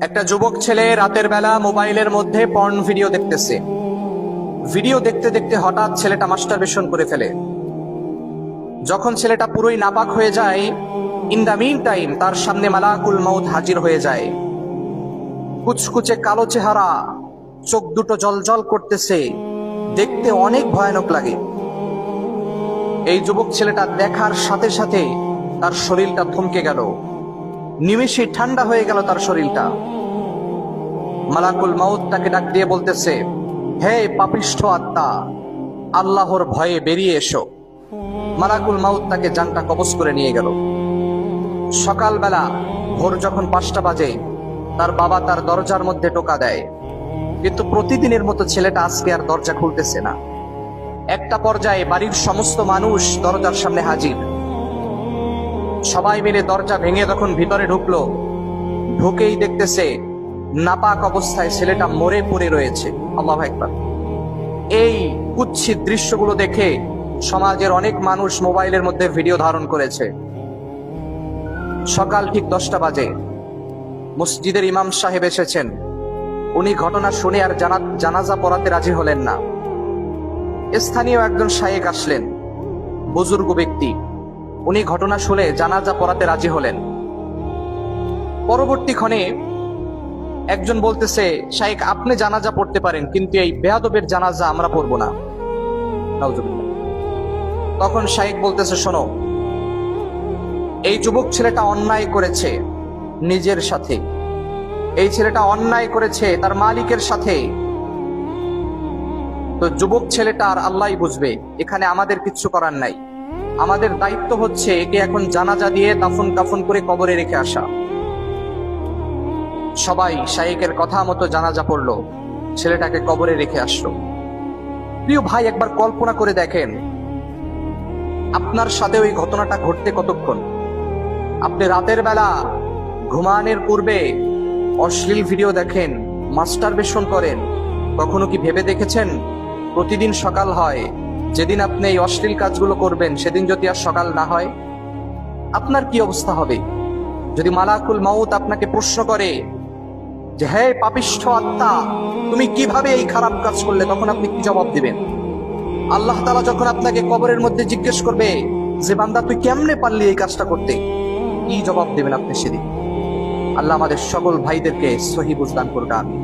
একটা যুবক ছেলে রাতের বেলা মোবাইলের মধ্যে পর্ন ভিডিও দেখতেছে। ভিডিও দেখতে দেখতে হঠাৎ ছেলেটা মাস্টারবেশন করে ফেলে। যখন ছেলেটা পুরোই নাপাক হয়ে যায়, ইন দ্য মিন টাইম তার সামনে মালাকুল মউত হাজির হয়ে যায়। কুচকুচে কালো চেহারা, চোখ দুটো জলজল করতেছে, দেখতে অনেক ভয়ানক লাগে। এই যুবক ছেলেটা দেখার সাথে সাথে তার শরীরটা থমকে গেল, নিমেষে ঠান্ডা হয়ে গেল তার শরীরটা। মালাকুল মউত তাকে ডাক দিয়ে বলতেছে, হে পাপিষ্ঠ আত্মা, আল্লাহর ভয়ে বেরিয়ে এসো। মালাকুল মউত তাকে জানটা কবজ করে নিয়ে গেল। সকালবেলা ভোর যখন 5টা বাজে, তার বাবা তার দরজার মধ্যে টোকা দেয়, কিন্তু প্রতিদিনের মতো ছেলেটা আজকে আর দরজা খুলতেছে না। একটা পর্যায়ে বাড়ির সমস্ত মানুষ দরজার সামনে হাজির। সবাই মিলে দরজা ভেঙে যখন ভিতরে ঢুকলো, ঢুকেই দেখতেছে নাপাক অবস্থায় ছেলেটা মরে পড়ে রয়েছে। আল্লাহু আকবার। এই কুৎসিত দৃশ্যগুলো দেখে সমাজের অনেক মানুষ মোবাইলের মধ্যে ভিডিও ধারণ করেছে। সকাল ঠিক 10টা বাজে মসজিদের ইমাম সাহেব এসেছেন। উনি ঘটনা শুনে আর জানাজা পড়াতে রাজি হলেন না। স্থানীয় একজন শায়েখ আসলেন, বুজুর্গ ব্যক্তি। উনি ঘটনা শুনে জানাজা পড়াতে রাজি হলেন। পরবর্তী ক্ষণে একজন বলতেছে, শায়েখ আপনি জানাজা পড়তে পারেন, কিন্তু এই বেয়াদবের জানাজা আমরা পড়ব না। নাউজুবিল্লাহ। তখন শায়েখ বলতেছে, শোনো, এই যুবক ছেলেটা অন্যায় করেছে নিজের সাথে, এই ছেলেটা অন্যায় করেছে তার মালিকের সাথে। তো যুবক ছেলেটা আর আল্লাহই বুঝবে, এখানে আমাদের কিচ্ছু করার নাই। আমাদের দায়িত্ব হচ্ছে একে এখন জানাজা দিয়ে দাফন কাফন করে কবরে রেখে আসা। সবাই শায়েখের কথা মতো জানাজা পড়লো, ছেলেটাকে কবরে রেখে আসলো। প্রিয় ভাই, একবার কল্পনা করে দেখেন, আপনার সাথে ওই ঘটনাটা ঘটতে কতক্ষণ? আপনি রাতের বেলা ঘুমানোর পূর্বে অশ্লীল ভিডিও দেখেন, মাস্টারবেশন করেন। কখনো কি ভেবে দেখেছেন প্রতিদিন সকাল হয়, যেদিন আপনি এই অশ্লীল কাজগুলো করবেন সেদিন যদি আর সকাল না হয়, আপনার কি অবস্থা হবে? যদি মালাকুল মউত আপনাকে প্রশ্ন করে যে হে পাপিষ্ঠ আত্মা, তুমি কিভাবে এই খারাপ কাজ করলে, তখন আপনি কি জবাব দিবেন? আল্লাহ তাআলা যখন আপনাকে কবরের মধ্যে জিজ্ঞেস করবে যে বান্দা তুই কেমনে পারলি এই কাজটা করতে, কি জবাব দিবেন আপনি সেদিন? আল্লাহ আমাদের সকল ভাইদেরকে সহি বুঝদান করুন। আমিন।